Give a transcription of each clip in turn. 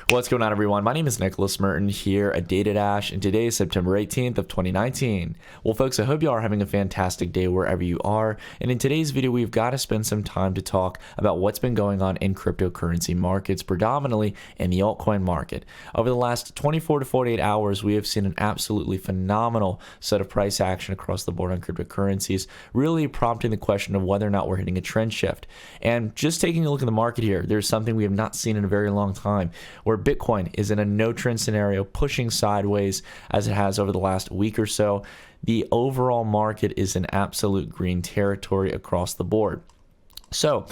What's going on, everyone? My name is Nicholas Merton here at Data Dash, and today is September 18th of 2019. Well, folks, I hope you are having a fantastic day wherever you are, and in today's video, we've got to spend some time to talk about what's been going on in cryptocurrency markets, predominantly in the altcoin market. Over the last 24 to 48 hours, we have seen an absolutely phenomenal set of price action across the board on cryptocurrencies, really prompting the question of whether or not we're hitting a trend shift. And just taking a look at the market here, there's something we have not seen in a very long time, where Bitcoin is in a no trend scenario, pushing sideways as it has over the last week or so. The overall market is in absolute green territory across the board. So,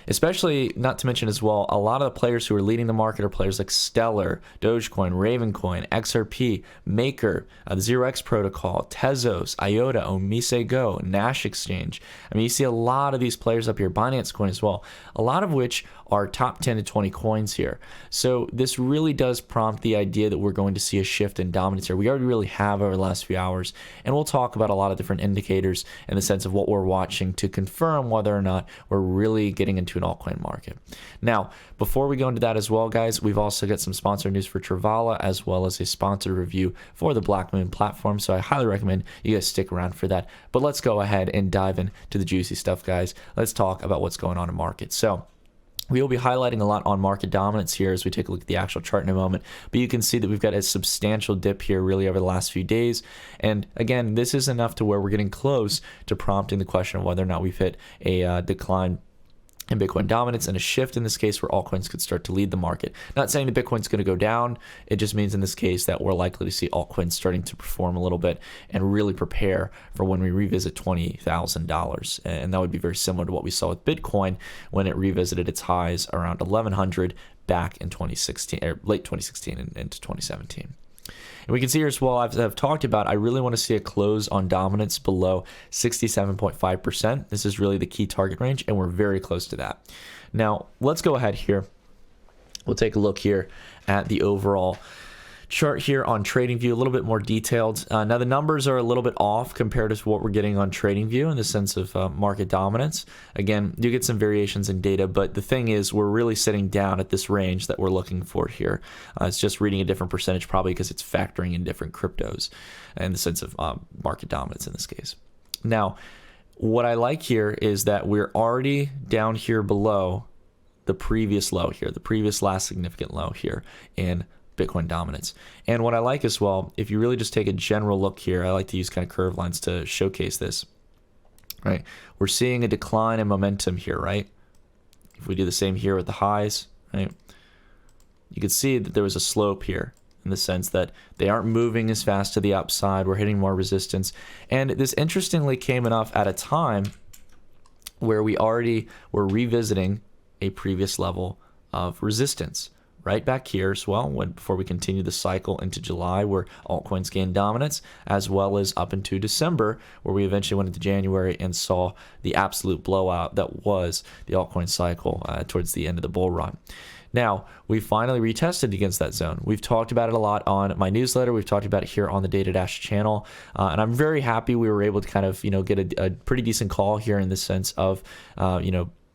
especially, not to mention as well, a lot of the players who are leading the market are players like Stellar, Dogecoin, Ravencoin, XRP, Maker, the 0x Protocol, Tezos, IOTA, Omise Go, Nash Exchange. I mean, you see a lot of these players up here, Binance Coin as well, a lot of which are top 10 to 20 coins here. So this really does prompt the idea that we're going to see a shift in dominance here. We already really have over the last few hours, and we'll talk about a lot of different indicators in the sense of what we're watching to confirm whether or not we're really getting into an altcoin market. Now, before we go into that as well, guys, we've also got some sponsored news for Travala as well as a sponsored review for the Blackmoon platform. So I highly recommend you guys stick around for that. But let's go ahead and dive into the juicy stuff, guys. Let's talk about what's going on in markets. So we will be highlighting a lot on market dominance here as we take a look at the actual chart in a moment, but you can see that we've got a substantial dip here really over the last few days. And again, this is enough to where we're getting close to prompting the question of whether or not we've hit a decline in Bitcoin dominance and a shift in this case where altcoins could start to lead the market. Not saying that Bitcoin's going to go down. It just means in this case that we're likely to see altcoins starting to perform a little bit and really prepare for when we revisit $20,000. And that would be very similar to what we saw with Bitcoin when it revisited its highs around 1100 back in 2016 or late 2016 and into 2017. And we can see here as well, I've talked about, I really want to see a close on dominance below 67.5%. This is really the key target range, and we're very close to that. Now, let's go ahead here. We'll take a look here at the overall chart here on TradingView, a little bit more detailed. Now the numbers are a little bit off compared to what we're getting on TradingView in the sense of market dominance. Again, you get some variations in data, but the thing is we're really sitting down at this range that we're looking for here. It's just reading a different percentage probably because it's factoring in different cryptos in the sense of market dominance in this case. Now, what I like here is that we're already down here below the previous low here, the previous last significant low here in Bitcoin dominance. And what I like as well, if you really just take a general look here, I like to use kind of curve lines to showcase this, right? We're seeing a decline in momentum here, right? If we do the same here with the highs, right? You can see that there was a slope here in the sense that they aren't moving as fast to the upside. We're hitting more resistance. And this interestingly came enough at a time where we already were revisiting a previous level of resistance. Right back here as well, before we continue the cycle into July where altcoins gained dominance, as well as up into December where we eventually went into January and saw the absolute blowout that was the altcoin cycle towards the end of the bull run. Now, we finally retested against that zone. We've talked about it a lot on my newsletter. We've talked about it here on the Data Dash channel. And I'm very happy we were able to kind of, get a pretty decent call here in the sense of,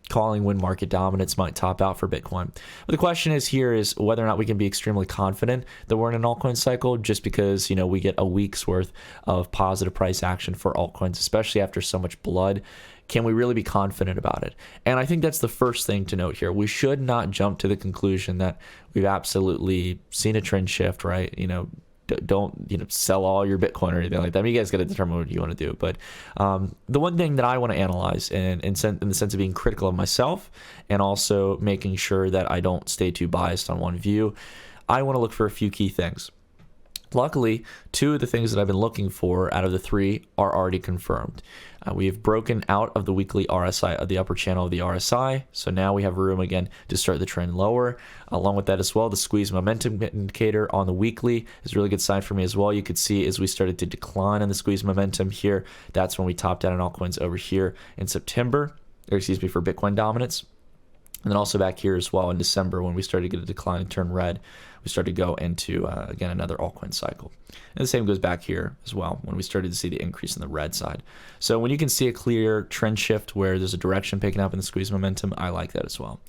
calling when market dominance might top out for Bitcoin. But the question is whether or not we can be extremely confident that we're in an altcoin cycle just because, we get a week's worth of positive price action for altcoins, especially after so much blood. Can we really be confident about it? And I think that's the first thing to note here. We should not jump to the conclusion that we've absolutely seen a trend shift, right? Don't sell all your Bitcoin or anything like that. I mean, you guys got to determine what you want to do. But the one thing that I want to analyze in the sense of being critical of myself and also making sure that I don't stay too biased on one view, I want to look for a few key things. Luckily, two of the things that I've been looking for out of the three are already confirmed. We have broken out of the weekly RSI, of the upper channel of the RSI, so now we have room again to start the trend lower. Along with that as well, the squeeze momentum indicator on the weekly is a really good sign for me as well. You could see as we started to decline in the squeeze momentum here, that's when we topped out on altcoins over here in September, for Bitcoin dominance. And then also back here as well in December when we started to get a decline and turn red, we started to go into, again, another altcoin cycle. And the same goes back here as well when we started to see the increase in the red side. So when you can see a clear trend shift where there's a direction picking up in the squeeze momentum, I like that as well.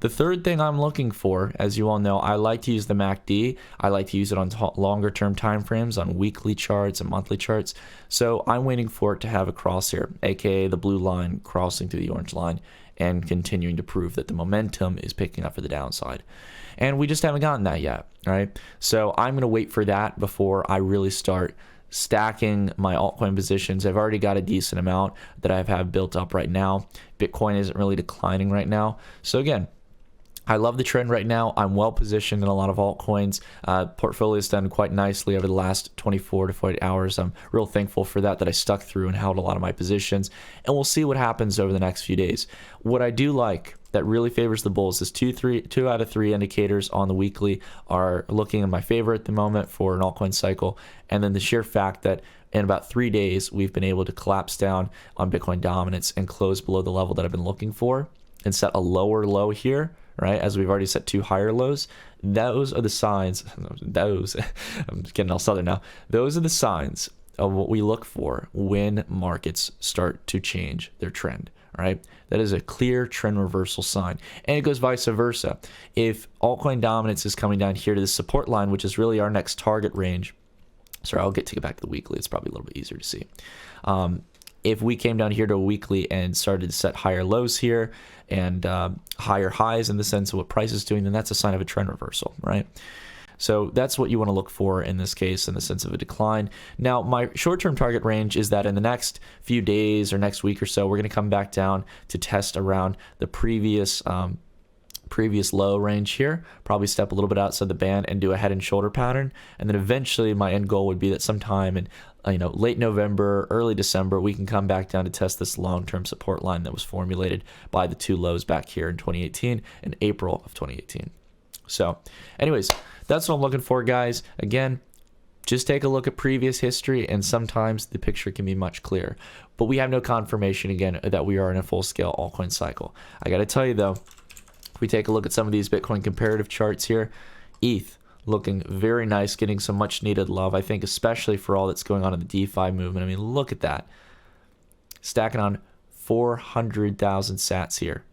The third thing I'm looking for, as you all know, I like to use the MACD. I like to use it on longer term time frames, on weekly charts and monthly charts. So I'm waiting for it to have a cross here, aka the blue line crossing through the orange line and continuing to prove that the momentum is picking up for the downside. And we just haven't gotten that yet, right? So I'm going to wait for that before I really start stacking my altcoin positions. I've already got a decent amount that I have built up right now. Bitcoin isn't really declining right now. So again, I love the trend right now. I'm well positioned in a lot of altcoins. Portfolio's done quite nicely over the last 24 to 48 hours. I'm real thankful for that I stuck through and held a lot of my positions. And we'll see what happens over the next few days. What I do like that really favors the bulls is two out of three indicators on the weekly are looking in my favor at the moment for an altcoin cycle. And then the sheer fact that in about 3 days, we've been able to collapse down on Bitcoin dominance and close below the level that I've been looking for and set a lower low here, right? As we've already set 2 higher lows. Those are the signs, I'm getting all southern now. Those are the signs of what we look for when markets start to change their trend, right? That is a clear trend reversal sign. And it goes vice versa. If altcoin dominance is coming down here to the support line, which is really our next target range. Sorry, I'll get back to the weekly. It's probably a little bit easier to see. If we came down here to a weekly and started to set higher lows here and higher highs in the sense of what price is doing, then that's a sign of a trend reversal, right? So that's what you want to look for in this case in the sense of a decline. Now, my short-term target range is that in the next few days or next week or so, we're going to come back down to test around the previous low range here, probably step a little bit outside the band and do a head and shoulder pattern. And then eventually my end goal would be that sometime in late November, early December, we can come back down to test this long-term support line that was formulated by the 2 lows back here in 2018 and April of 2018. So anyways, that's what I'm looking for, guys. Again, just take a look at previous history and sometimes the picture can be much clearer. But we have no confirmation, again, that we are in a full-scale altcoin cycle. I got to tell you, though, if we take a look at some of these Bitcoin comparative charts here, ETH looking very nice, getting some much needed love, I think, especially for all that's going on in the DeFi movement. I mean, look at that. Stacking on 400,000 sats here.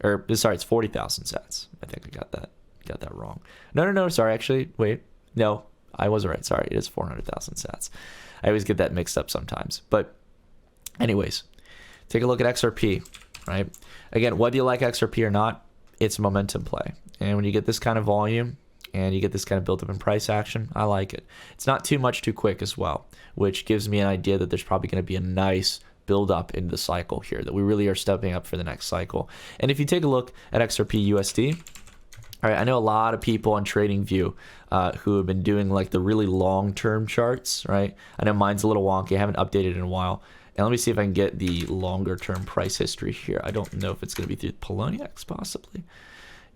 Or, sorry, it's 40,000 sats. I think I got that wrong. No, sorry, actually, wait. No, I was right. Sorry, it is 400,000 sats. I always get that mixed up sometimes. But anyways, take a look at XRP, right? Again, whether you like XRP or not, it's a momentum play. And when you get this kind of volume and you get this kind of build up in price action, I like it. It's not too much too quick as well, which gives me an idea that there's probably going to be a nice build up into the cycle here, that we really are stepping up for the next cycle. And if you take a look at XRP USD, all right, I know a lot of people on TradingView who have been doing like the really long-term charts, right? I know mine's a little wonky. I haven't updated in a while. And let me see if I can get the longer-term price history here. I don't know if it's going to be through Poloniex, possibly.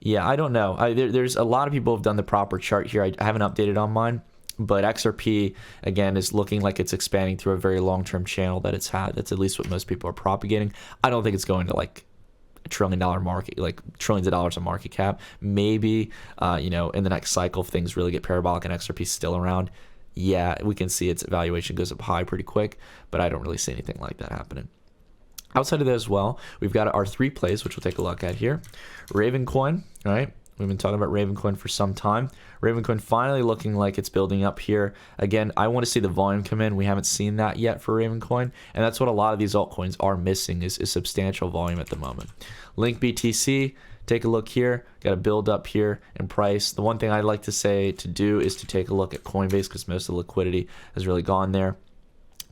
Yeah, I don't know. There's a lot of people who have done the proper chart here. I haven't updated on mine. But XRP, again, is looking like it's expanding through a very long-term channel that it's had. That's at least what most people are propagating. I don't think it's going to like $1 trillion market, like trillions of dollars of market cap. Maybe, in the next cycle, if things really get parabolic and XRP is still around, yeah, we can see its valuation goes up high pretty quick, but I don't really see anything like that happening. Outside of that as well, we've got our 3 plays, which we'll take a look at here. Ravencoin, right? We've been talking about Ravencoin for some time. Ravencoin finally looking like it's building up here. Again, I want to see the volume come in. We haven't seen that yet for Ravencoin, and that's what a lot of these altcoins are missing is substantial volume at the moment. Link BTC, take a look here. Got a build up here in price. The one thing I'd like to say to do is to take a look at Coinbase because most of the liquidity has really gone there.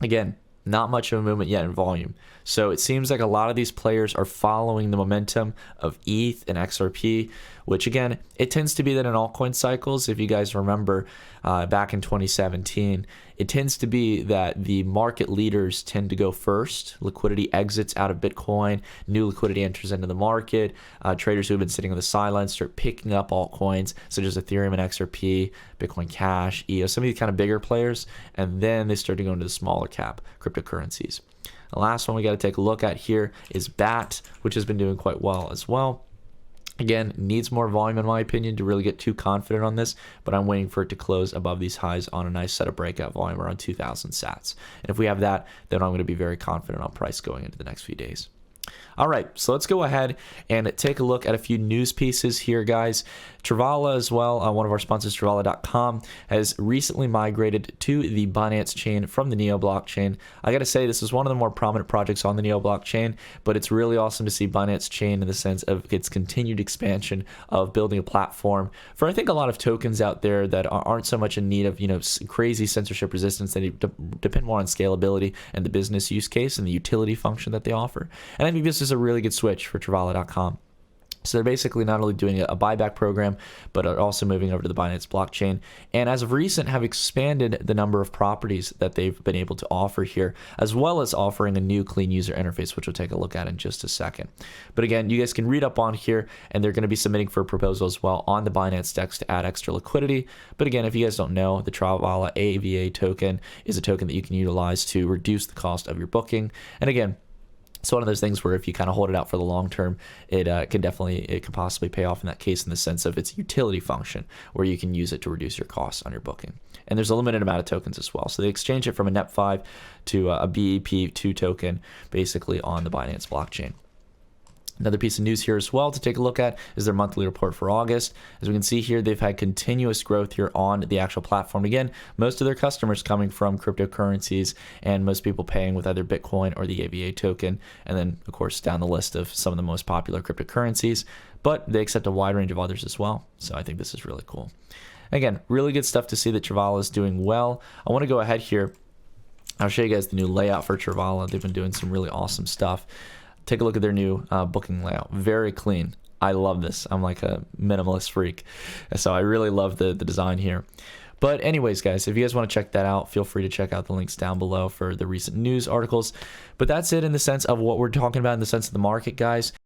Again, not much of a movement yet in volume. So it seems like a lot of these players are following the momentum of ETH and XRP, which again, it tends to be that in altcoin cycles, if you guys remember back in 2017, it tends to be that the market leaders tend to go first. Liquidity exits out of Bitcoin, new liquidity enters into the market. Traders who have been sitting on the sidelines start picking up altcoins such as Ethereum and XRP, Bitcoin Cash, EOS, some of these kind of bigger players, and then they start to go into the smaller cap cryptocurrencies. The last one we got to take a look at here is BAT, which has been doing quite well as well. Again, needs more volume in my opinion to really get too confident on this, but I'm waiting for it to close above these highs on a nice set of breakout volume around 2,000 sats. And if we have that, then I'm going to be very confident on price going into the next few days. All right, so let's go ahead and take a look at a few news pieces here, guys. Travala as well, one of our sponsors, Travala.com, has recently migrated to the Binance chain from the NEO blockchain. I got to say, this is one of the more prominent projects on the NEO blockchain, but it's really awesome to see Binance chain in the sense of its continued expansion of building a platform for, I think, a lot of tokens out there that aren't so much in need of, crazy censorship resistance. They depend more on scalability and the business use case and the utility function that they offer. And I think this is a really good switch for Travala.com. So they're basically not only doing a buyback program, but are also moving over to the Binance blockchain. And as of recent, have expanded the number of properties that they've been able to offer here, as well as offering a new clean user interface, which we'll take a look at in just a second. But again, you guys can read up on here, and they're going to be submitting for a proposal as well on the Binance DEX to add extra liquidity. But again, if you guys don't know, the Travala AVA token is a token that you can utilize to reduce the cost of your booking. And again, it's one of those things where if you kind of hold it out for the long term, it can possibly pay off in that case in the sense of its utility function, where you can use it to reduce your costs on your booking. And there's a limited amount of tokens as well. So they exchange it from a NEP5 to a BEP2 token, basically on the Binance blockchain. Another piece of news here as well to take a look at is their monthly report for August. As we can see here, they've had continuous growth here on the actual platform. Again, most of their customers coming from cryptocurrencies, and most people paying with either Bitcoin or the AVA token. And then, of course, down the list of some of the most popular cryptocurrencies. But they accept a wide range of others as well. So I think this is really cool. Again, really good stuff to see that Travala is doing well. I want to go ahead here. I'll show you guys the new layout for Travala. They've been doing some really awesome stuff. Take a look at their new booking layout. Very clean. I love this. I'm like a minimalist freak. So I really love the design here. But anyways, guys, if you guys want to check that out, feel free to check out the links down below for the recent news articles. But that's it in the sense of what we're talking about in the sense of the market, guys.